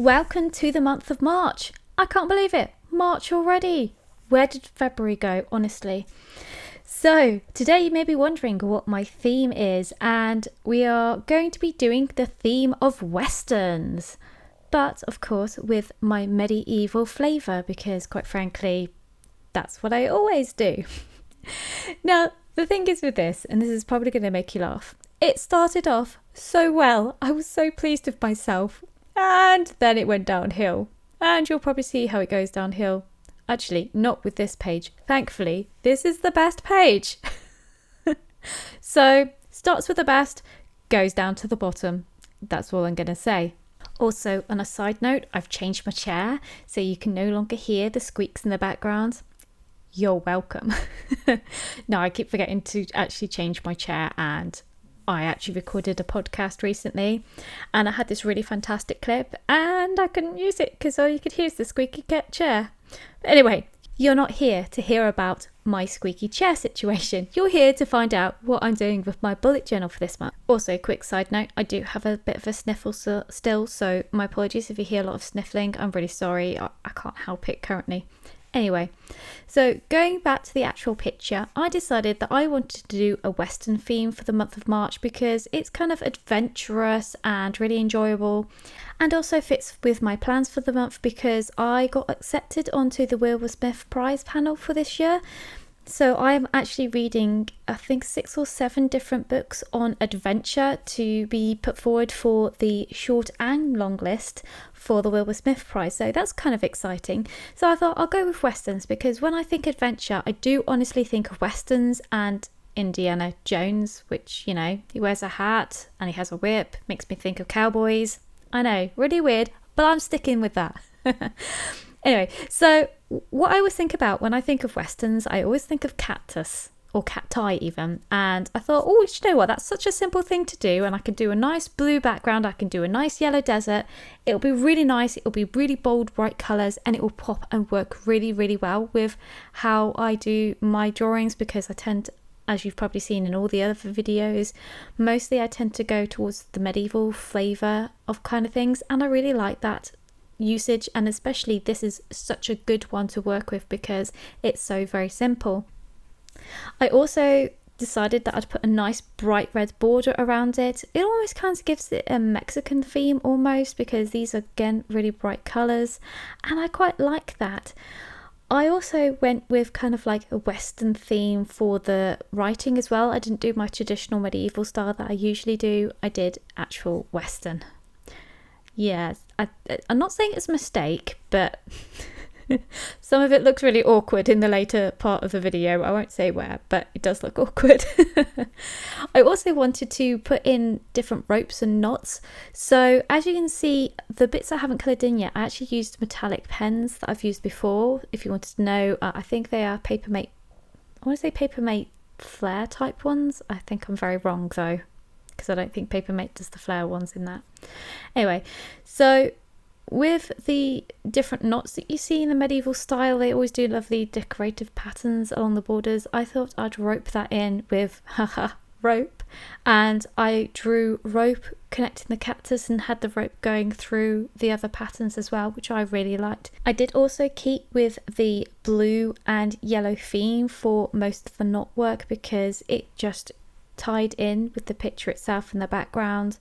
Welcome to the month of March. I can't believe it. March already. Where did February go, honestly? So today you may be wondering what my theme is, and we are going to be doing the theme of Westerns. But of course with my medieval flavour, because quite frankly, that's what I always do. Now, the thing is with this, and this is probably going to make you laugh, it started off so well. I was so pleased with myself. And then it went downhill. And you'll probably see how it goes downhill. Actually, not with this page. Thankfully, this is the best page. So, starts with the best, goes down to the bottom. That's all I'm going to say. Also, on a side note, I've changed my chair, so you can no longer hear the squeaks in the background. You're welcome. No, I keep forgetting to actually change my chair, and I actually recorded a podcast recently and I had this really fantastic clip and I couldn't use it because all you could hear is the squeaky chair. But anyway, you're not here to hear about my squeaky chair situation. You're here to find out what I'm doing with my bullet journal for this month. Also, quick side note, I do have a bit of a sniffle still, so my apologies if you hear a lot of sniffling. I'm really sorry. I can't help it currently. Anyway, so going back to the actual picture, I decided that I wanted to do a Western theme for the month of March because it's kind of adventurous and really enjoyable, and also fits with my plans for the month because I got accepted onto the Wilbur Smith Prize panel for this year. So I'm actually reading, I think, 6 or 7 different books on adventure to be put forward for the short and long list for the Wilbur Smith Prize. So that's kind of exciting. So I thought I'll go with Westerns because when I think adventure, I do honestly think of Westerns and Indiana Jones, which, you know, he wears a hat and he has a whip, makes me think of cowboys. I know, really weird, but I'm sticking with that. Anyway, so what I always think about when I think of Westerns, I always think of cactus or cacti even. And I thought, oh, you know what? That's such a simple thing to do. And I can do a nice blue background. I can do a nice yellow desert. It'll be really nice. It'll be really bold, bright colours, and it will pop and work really, really well with how I do my drawings because I tend, as you've probably seen in all the other videos, mostly I tend to go towards the medieval flavour of kind of things. And I really like that usage, and especially this is such a good one to work with because it's so very simple. I also decided that I'd put a nice bright red border around it. It almost kind of gives it a Mexican theme almost because these are again really bright colours and I quite like that. I also went with kind of like a Western theme for the writing as well. I didn't do my traditional medieval style that I usually do. I did actual Western. Yes, I'm not saying it's a mistake, but some of it looks really awkward in the later part of the video. I won't say where, but it does look awkward. I also wanted to put in different ropes and knots. So as you can see, the bits I haven't coloured in yet, I actually used metallic pens that I've used before. If you wanted to know, I think they are Papermate, I want to say Papermate Flare type ones. I think I'm very wrong though, because I don't think Papermate does the flare ones in that. Anyway, so with the different knots that you see in the medieval style, they always do lovely decorative patterns along the borders. I thought I'd rope that in with rope, and I drew rope connecting the cactus and had the rope going through the other patterns as well, which I really liked. I did also keep with the blue and yellow theme for most of the knot work because it just tied in with the picture itself in the background.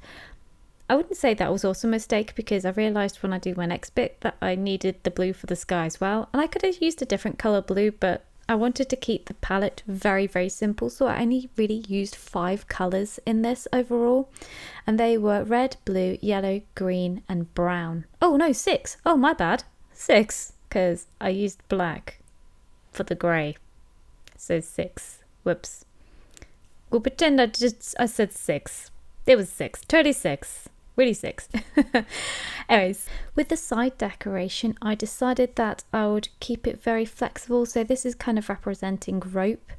I wouldn't say that was also a mistake because I realised when I do my next bit that I needed the blue for the sky as well, and I could have used a different colour blue, but I wanted to keep the palette very, very simple, so I only really used 5 colours in this overall, and they were red, blue, yellow, green and brown. Oh no, 6. Oh, my bad. 6, because I used black for the grey, so 6. Whoops. We'll pretend I said 6. It was 6. Totally 6. Really 6. Anyways, with the side decoration, I decided that I would keep it very flexible. So this is kind of representing rope.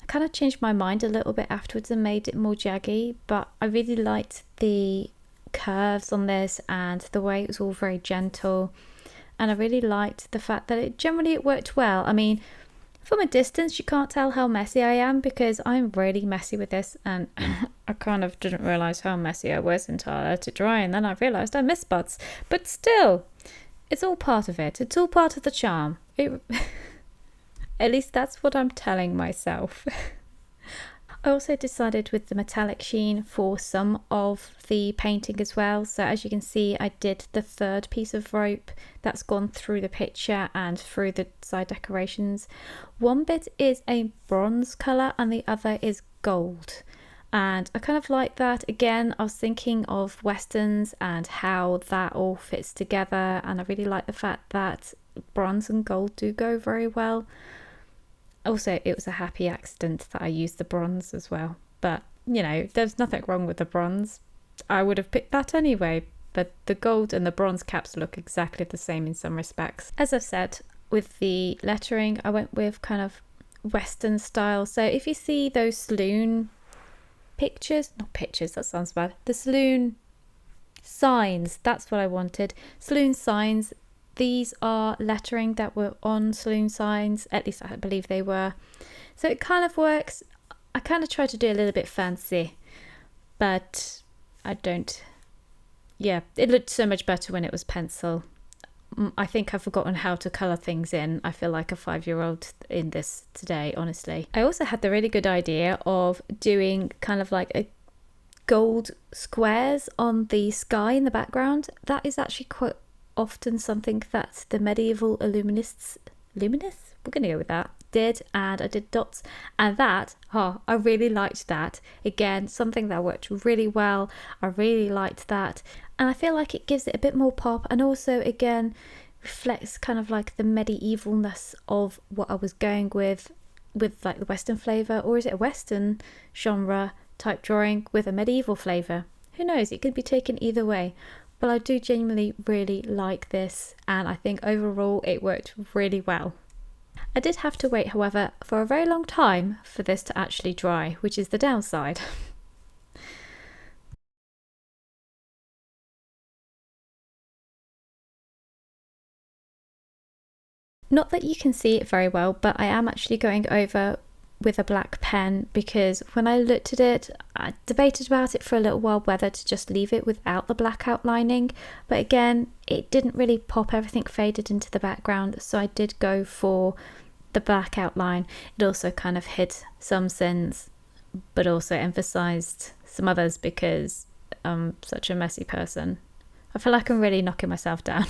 I kind of changed my mind a little bit afterwards and made it more jaggy, but I really liked the curves on this and the way it was all very gentle. And I really liked the fact that it worked well. I mean, From a distance, you can't tell how messy I am because I'm really messy with this, and I kind of didn't realise how messy I was until I let it dry, and then I realised I missed spots. But still, it's all part of it. It's all part of the charm. At least that's what I'm telling myself. I also decided with the metallic sheen for some of the painting as well. So as you can see, I did the third piece of rope that's gone through the picture and through the side decorations. One bit is a bronze colour and the other is gold. And I kind of like that. Again, I was thinking of westerns and how that all fits together, and I really like the fact that bronze and gold do go very well. Also, it was a happy accident that I used the bronze as well. But, you know, there's nothing wrong with the bronze. I would have picked that anyway. But the gold and the bronze caps look exactly the same in some respects. As I've said, with the lettering, I went with kind of Western style. So if you see those saloon pictures, not pictures, that sounds bad. The saloon signs, that's what I wanted. Saloon signs. These are lettering that were on saloon signs, at least I believe they were. So it kind of works. I kind of try to do a little bit fancy, but I don't. Yeah, it looked so much better when it was pencil. I think I've forgotten how to colour things in. I feel like a 5-year-old in this today, honestly. I also had the really good idea of doing kind of like a gold squares on the sky in the background. That is actually quite often something that the medieval Illuminists, we're going to go with that, did, and I did dots, and that, I really liked that. Again, something that worked really well. I really liked that, and I feel like it gives it a bit more pop, and also again reflects kind of like the medievalness of what I was going with like the Western flavour, or is it a Western genre type drawing with a medieval flavour? Who knows, it could be taken either way. But I do genuinely really like this, and I think overall it worked really well. I did have to wait, however, for a very long time for this to actually dry, which is the downside. Not that you can see it very well, but I am actually going over with a black pen because when I looked at it, I debated about it for a little while whether to just leave it without the black outlining, but again, it didn't really pop. Everything faded into the background, so I did go for the black outline. It also kind of hid some sins, but also emphasized some others because I'm such a messy person. I feel like I'm really knocking myself down.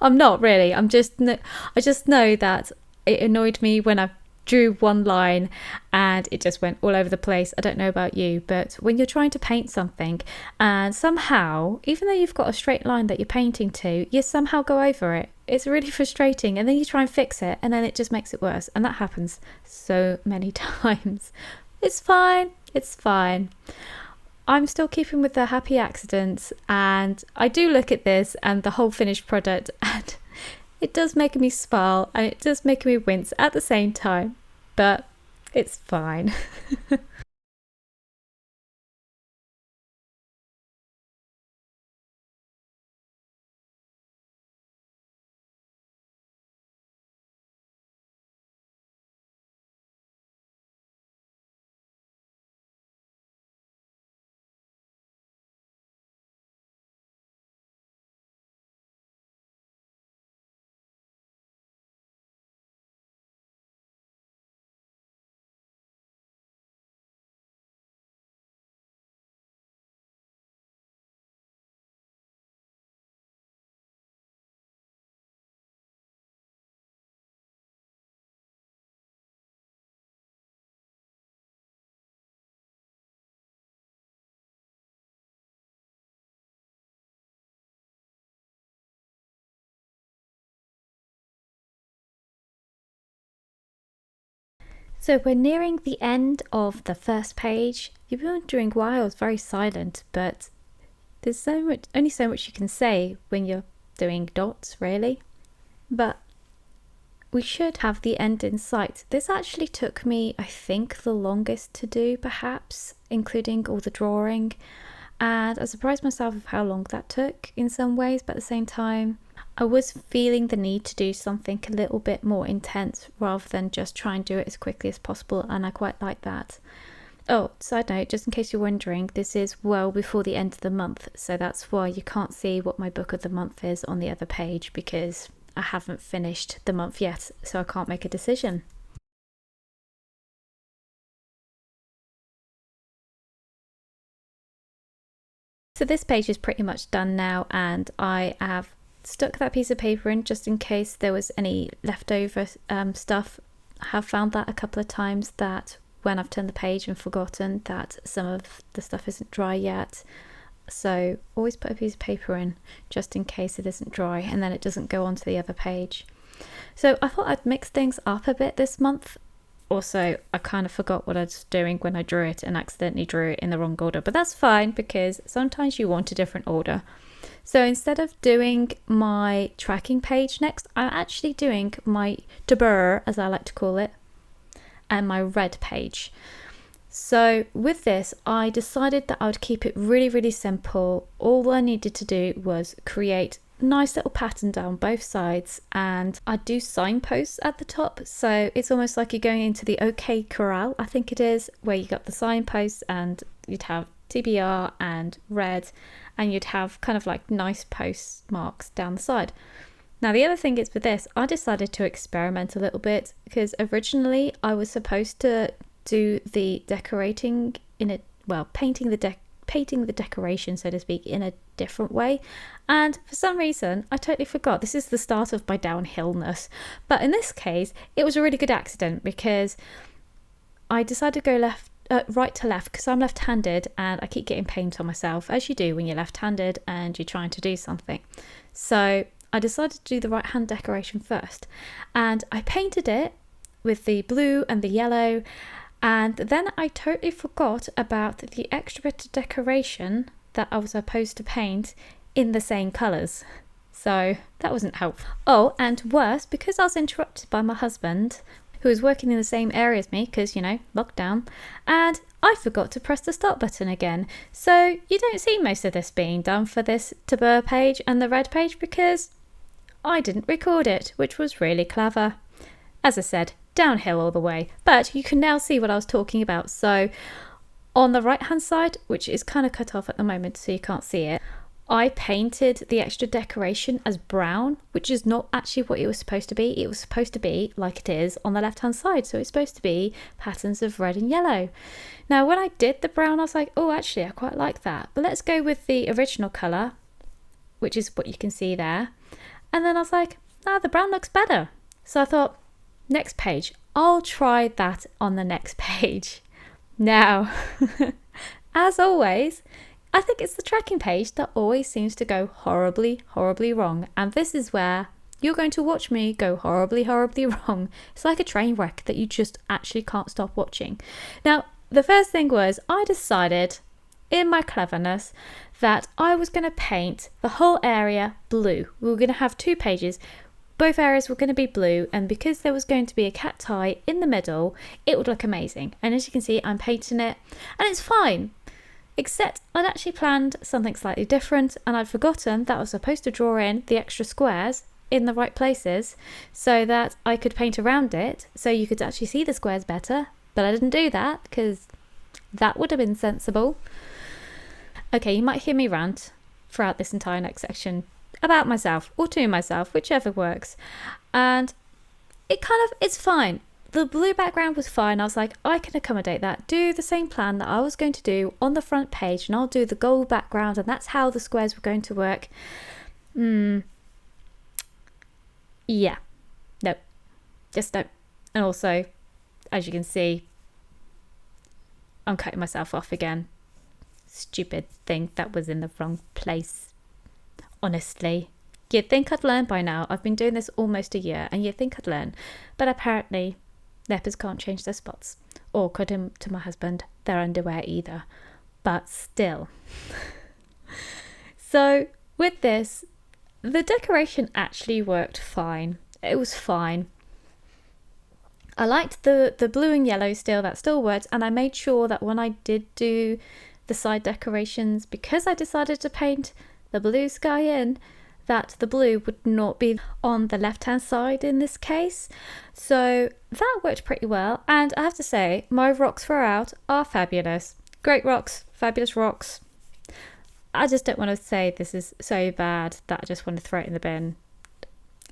I'm not really. I just know that it annoyed me when I drew one line and it just went all over the place. I don't know about you, but when you're trying to paint something and somehow, even though you've got a straight line that you're painting to, you somehow go over it. It's really frustrating, and then you try and fix it and then it just makes it worse, and that happens so many times. It's fine. It's fine. I'm still keeping with the happy accidents, and I do look at this and the whole finished product, and it does make me smile and it does make me wince at the same time, but it's fine. So we're nearing the end of the first page. You've been wondering why I was very silent, but there's only so much you can say when you're doing dots, really. But we should have the end in sight. This actually took me, I think, the longest to do, perhaps, including all the drawing. And I surprised myself of how long that took in some ways, but at the same time, I was feeling the need to do something a little bit more intense rather than just try and do it as quickly as possible, and I quite like that. Oh, side note, just in case you're wondering, this is well before the end of the month, so that's why you can't see what my book of the month is on the other page, because I haven't finished the month yet, so I can't make a decision. So this page is pretty much done now, and I have stuck that piece of paper in just in case there was any leftover stuff. I have found that a couple of times, that when I've turned the page and forgotten that some of the stuff isn't dry yet. So always put a piece of paper in just in case it isn't dry, and then it doesn't go onto the other page. So I thought I'd mix things up a bit this month. Also, I kind of forgot what I was doing when I drew it and accidentally drew it in the wrong order, but that's fine because sometimes you want a different order. So instead of doing my tracking page next, I'm actually doing my tabur, as I like to call it, and my red page. So with this, I decided that I would keep it really, really simple. All I needed to do was create nice little pattern down both sides, and I do signposts at the top, so it's almost like you're going into the OK Corral, I think it is, where you got the signposts and you'd have TBR and red, and you'd have kind of like nice post marks down the side. Now the other thing is with this, I decided to experiment a little bit, because originally I was supposed to do the decorating in a, well, painting the decoration, so to speak, in a different way, and for some reason I totally forgot. This is the start of my downhillness, but in this case it was a really good accident, because I decided to go right to left, because I'm left-handed and I keep getting paint on myself, as you do when you're left-handed and you're trying to do something. So I decided to do the right hand decoration first, and I painted it with the blue and the yellow, and then I totally forgot about the extra bit of decoration that I was supposed to paint in the same colours. So that wasn't helpful. Oh, and worse, because I was interrupted by my husband, who was working in the same area as me, because, you know, lockdown, and I forgot to press the stop button again. So you don't see most of this being done for this tabur page and the red page, because I didn't record it, which was really clever. As I said, downhill all the way, but you can now see what I was talking about. So on the right hand side, which is kind of cut off at the moment so you can't see it, I painted the extra decoration as brown, which is not actually what it was supposed to be. It was supposed to be like it is on the left hand side, so it's supposed to be patterns of red and yellow. Now when I did the brown, I was like, oh, actually I quite like that, but let's go with the original colour, which is what you can see there. And then I was like, the brown looks better. So I thought, next page, I'll try that on the next page. Now, as always, I think it's the tracking page that always seems to go horribly, horribly wrong. And this is where you're going to watch me go horribly, horribly wrong. It's like a train wreck that you just actually can't stop watching. Now, the first thing was, I decided in my cleverness that I was going to paint the whole area blue. We were going to have two pages. Both areas were going to be blue, and because there was going to be a cat eye in the middle, it would look amazing. And as you can see, I'm painting it, and it's fine. Except I'd actually planned something slightly different, and I'd forgotten that I was supposed to draw in the extra squares in the right places so that I could paint around it so you could actually see the squares better. But I didn't do that, because that would have been sensible. Okay, you might hear me rant throughout this entire next section about myself or to myself, whichever works. And it's fine. The blue background was fine. I was like, I can accommodate that. Do the same plan that I was going to do on the front page, and I'll do the gold background, and that's how the squares were going to work. Yeah. No. Just no. And also, as you can see, I'm cutting myself off again. Stupid thing that was in the wrong place. Honestly, you'd think I'd learn by now. I've been doing this almost a year, and you'd think I'd learn, but apparently leopards can't change their spots, or according to my husband, their underwear either. But still. So with this, the decoration actually worked fine. It was fine. I liked the blue and yellow still, that still worked, and I made sure that when I did do the side decorations, because I decided to paint the blue sky in, that the blue would not be on the left-hand side in this case. So that worked pretty well. And I have to say, my rocks for out are fabulous. Great rocks, fabulous rocks. I just don't want to say this is so bad that I just want to throw it in the bin.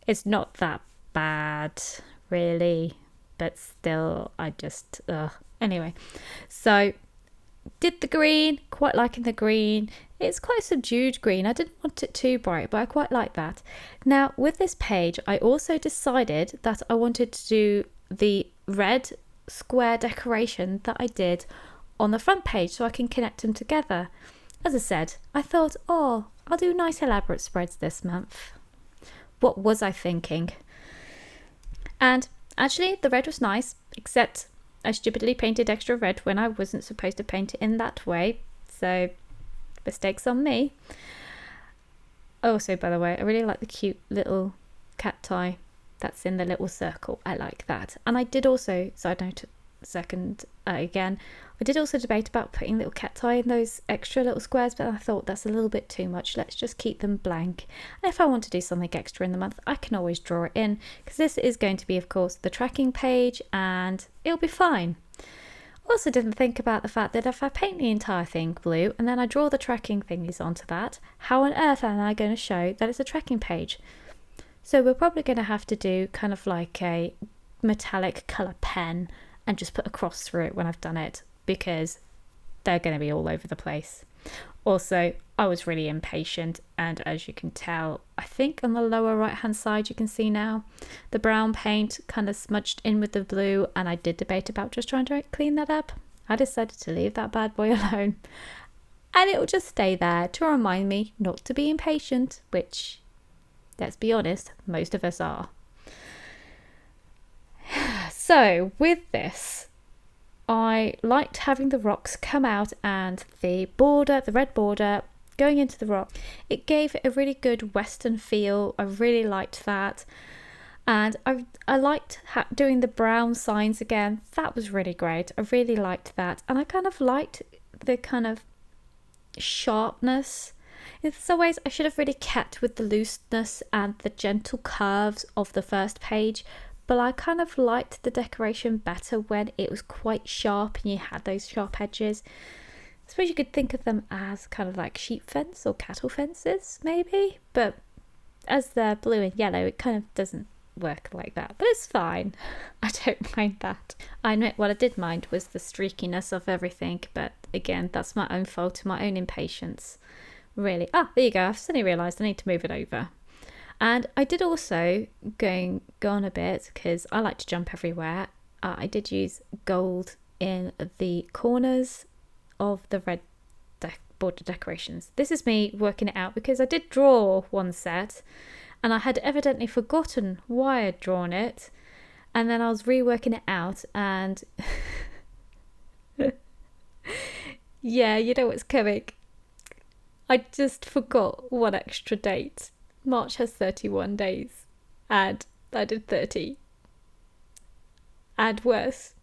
It's not that bad, really, but still, I just, Anyway, so did the green, quite liking the green. It's quite a subdued green. I didn't want it too bright, but I quite like that. Now, with this page, I also decided that I wanted to do the red square decoration that I did on the front page so I can connect them together. As I said, I thought, I'll do nice elaborate spreads this month. What was I thinking? And actually, the red was nice, except I stupidly painted extra red when I wasn't supposed to paint it in that way. So, mistakes on me. Also, by the way, I really like the cute little cat tie that's in the little circle. I like that. And I did also, side note, again, I did also debate about putting little cat eye in those extra little squares, but I thought that's a little bit too much. Let's just keep them blank. And if I want to do something extra in the month, I can always draw it in, because this is going to be, of course, the tracking page, and it'll be fine. Also didn't think about the fact that if I paint the entire thing blue and then I draw the tracking thingies onto that, how on earth am I going to show that it's a tracking page? So we're probably going to have to do kind of like a metallic colour pen and just put a cross through it when I've done it, because they're going to be all over the place. Also, I was really impatient, and as you can tell, I think on the lower right hand side you can see now the brown paint kind of smudged in with the blue, and I did debate about just trying to clean that up. I decided to leave that bad boy alone, and it will just stay there to remind me not to be impatient, which, let's be honest, most of us are. So with this, I liked having the rocks come out and the border, the red border, going into the rock. It gave it a really good western feel. I really liked that. And I liked doing the brown signs again. That was really great. I really liked that. And I kind of liked the kind of sharpness. In some ways, I should have really kept with the looseness and the gentle curves of the first page. But I kind of liked the decoration better when it was quite sharp and you had those sharp edges. I suppose you could think of them as kind of like sheep fence or cattle fences, maybe. But as they're blue and yellow, it kind of doesn't work like that. But it's fine. I don't mind that. I admit what I did mind was the streakiness of everything. But again, that's my own fault, my own impatience. Really. There you go. I've suddenly realised I need to move it over. And I did also go on a bit, because I like to jump everywhere. I did use gold in the corners of the red border decorations. This is me working it out, because I did draw one set and I had evidently forgotten why I'd drawn it. And then I was reworking it out and yeah, you know what's coming. I just forgot one extra date. March has 31 days, and I did 30. And worse,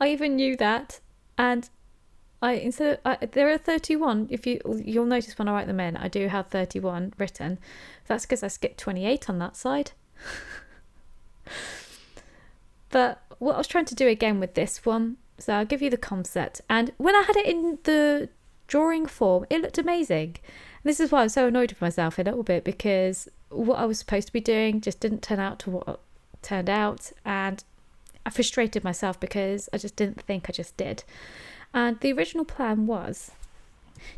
I even knew that, and there are 31. If you'll notice when I write them in, I do have 31 written. That's because I skipped 28 on that side. But what I was trying to do again with this one, so I'll give you the concept, and when I had it in the drawing form, it looked amazing. This is why I'm so annoyed with myself a little bit, because what I was supposed to be doing just didn't turn out to what turned out, and I frustrated myself because I just didn't think I just did. And the original plan was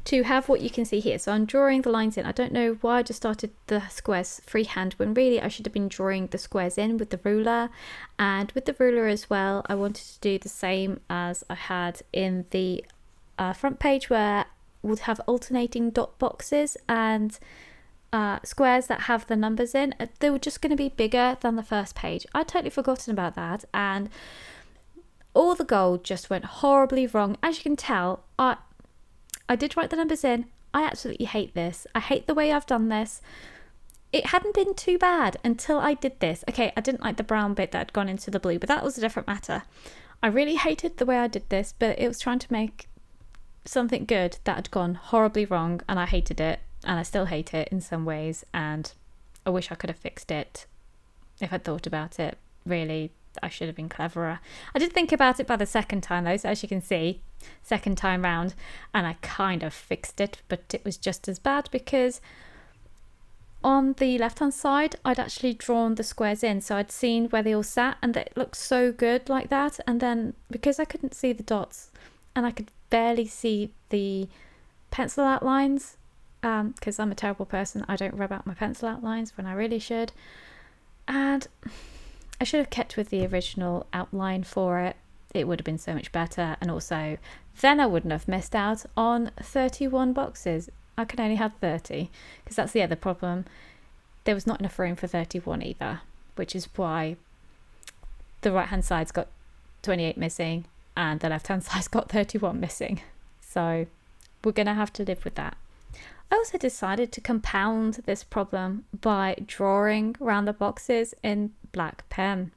to have what you can see here. So I'm drawing the lines in. I don't know why I just started the squares freehand, when really I should have been drawing the squares in with the ruler. And with the ruler as well, I wanted to do the same as I had in the front page, where would have alternating dot boxes and squares that have the numbers in. They were just going to be bigger than the first page. I'd totally forgotten about that, and all the gold just went horribly wrong. As you can tell, I did write the numbers in. I absolutely hate this. I hate the way I've done this. It hadn't been too bad until I did this. Okay, I didn't like the brown bit that had gone into the blue, but that was a different matter. I really hated the way I did this, but it was trying to make something good that had gone horribly wrong, and I hated it, and I still hate it in some ways, and I wish I could have fixed it if I'd thought about it. Really, I should have been cleverer. I did think about it by the second time though, so as you can see, second time round, and I kind of fixed it, but it was just as bad because on the left hand side I'd actually drawn the squares in, so I'd seen where they all sat and it looked so good like that, and then because I couldn't see the dots and I could barely see the pencil outlines, because I'm a terrible person, I don't rub out my pencil outlines when I really should, and I should have kept with the original outline for it. It would have been so much better, and also then I wouldn't have missed out on 31 boxes. I could only have 30 because that's the other problem. There was not enough room for 31 either, which is why the right hand side's got 28 missing and the left hand side's got 31 missing. So we're going to have to live with that. I also decided to compound this problem by drawing around the boxes in black pen.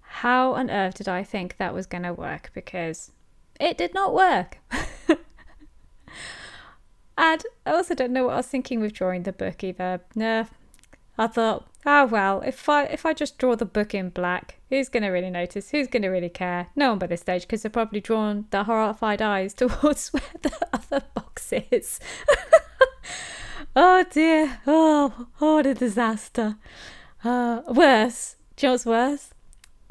How on earth did I think that was going to work? Because it did not work. And I also don't know what I was thinking with drawing the book either. No, I thought, oh well, if I just draw the book in black, who's going to really notice? Who's going to really care? No one by this stage, because they've probably drawn the horrified eyes towards where the other box is. Oh dear. Oh, what a disaster. Worse. Do you know what's worse?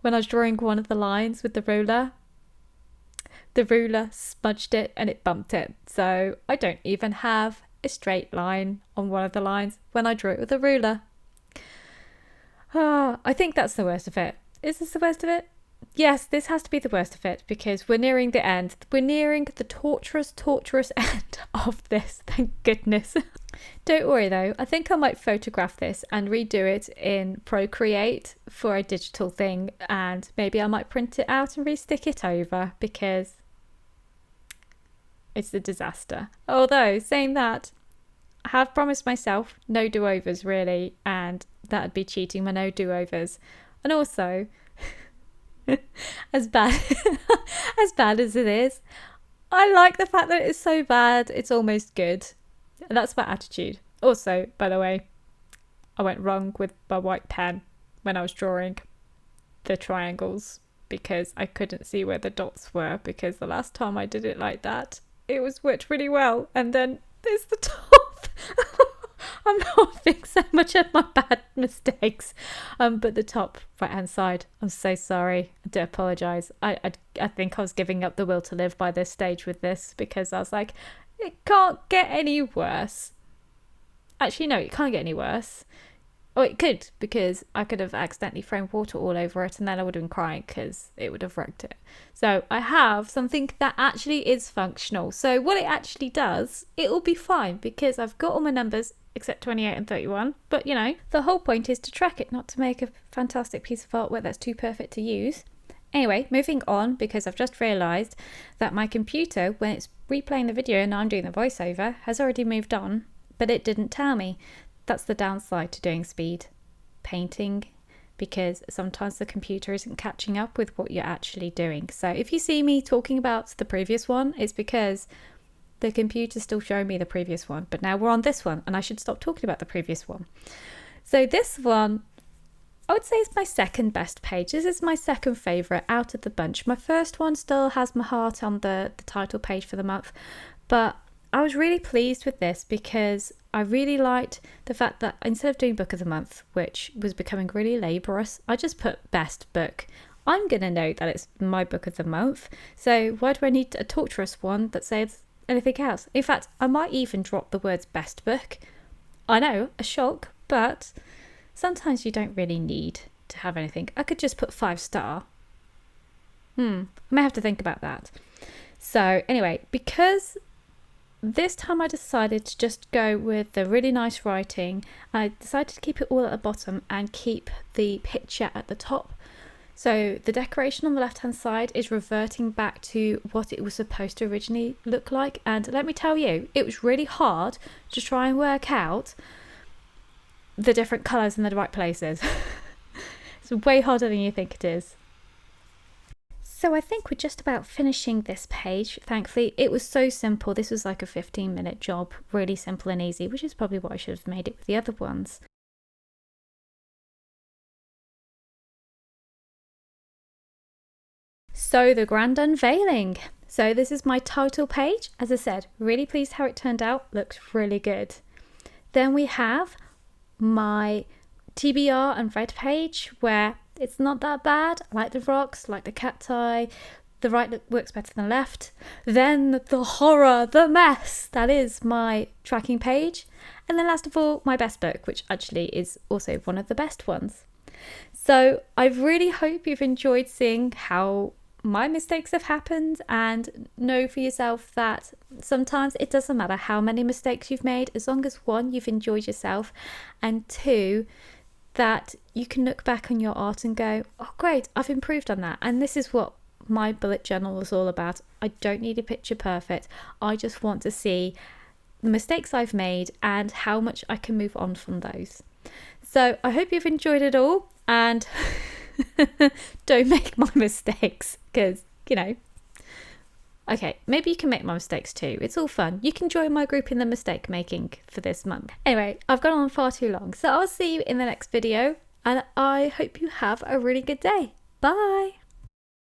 When I was drawing one of the lines with the ruler smudged it and it bumped it. So I don't even have a straight line on one of the lines when I drew it with a ruler. I think that's the worst of it. Is this the worst of it? Yes, this has to be the worst of it because we're nearing the end. We're nearing the torturous end of this, thank goodness. Don't worry though, I think I might photograph this and redo it in Procreate for a digital thing, and maybe I might print it out and re-stick it over because it's a disaster. Although, saying that, I have promised myself no do-overs really, and that'd be cheating my no do-overs. And also, as bad as it is, I like the fact that it's so bad it's almost good. And that's my attitude. Also, by the way, I went wrong with my white pen when I was drawing the triangles because I couldn't see where the dots were, because the last time I did it like that, it was worked really well, and then there's the top. I'm laughing so much at my bad mistakes. But the top right hand side, I'm so sorry. I do apologise. I think I was giving up the will to live by this stage with this, because I was like, it can't get any worse. Actually, no, it can't get any worse. Oh, it could, because I could have accidentally thrown water all over it and then I would have been crying because it would have wrecked it. So I have something that actually is functional. So what it actually does, it will be fine because I've got all my numbers except 28 and 31. But, you know, the whole point is to track it, not to make a fantastic piece of artwork that's too perfect to use. Anyway, moving on, because I've just realised that my computer, when it's replaying the video and I'm doing the voiceover, has already moved on, but it didn't tell me. That's the downside to doing speed painting, because sometimes the computer isn't catching up with what you're actually doing. So if you see me talking about the previous one, it's because the computer's still showing me the previous one, but now we're on this one and I should stop talking about the previous one. So this one, I would say, is my second best page. This is my second favourite out of the bunch. My first one still has my heart on the title page for the month, but I was really pleased with this because I really liked the fact that instead of doing book of the month, which was becoming really laborious, I just put best book. I'm going to know that it's my book of the month, so why do I need a torturous one that says anything else? In fact, I might even drop the words best book. I know, a shock, but sometimes you don't really need to have anything. I could just put 5-star. I may have to think about that. So anyway, because this time I decided to just go with the really nice writing, I decided to keep it all at the bottom and keep the picture at the top. So the decoration on the left hand side is reverting back to what it was supposed to originally look like. And let me tell you, it was really hard to try and work out the different colours in the right places. It's way harder than you think it is. So I think we're just about finishing this page. Thankfully, it was so simple. This was like a 15-minute job, really simple and easy, which is probably what I should have made it with the other ones. So the grand unveiling. So this is my title page. As I said, really pleased how it turned out. Looks really good. Then we have my TBR and red page where it's not that bad. I like the rocks, like the cat eye. The right look works better than the left. Then the horror, the mess. That is my tracking page. And then last of all, my best book, which actually is also one of the best ones. So I really hope you've enjoyed seeing how my mistakes have happened, and know for yourself that sometimes it doesn't matter how many mistakes you've made, as long as one, you've enjoyed yourself, and two, that you can look back on your art and go, oh great, I've improved on that. And this is what my bullet journal is all about. I don't need a picture perfect. I just want to see the mistakes I've made and how much I can move on from those. So I hope you've enjoyed it all, and don't make my mistakes, because, you know, okay, maybe you can make my mistakes too. It's all fun. You can join my group in the mistake making for this month. Anyway, I've gone on far too long, so I'll see you in the next video, and I hope you have a really good day. Bye.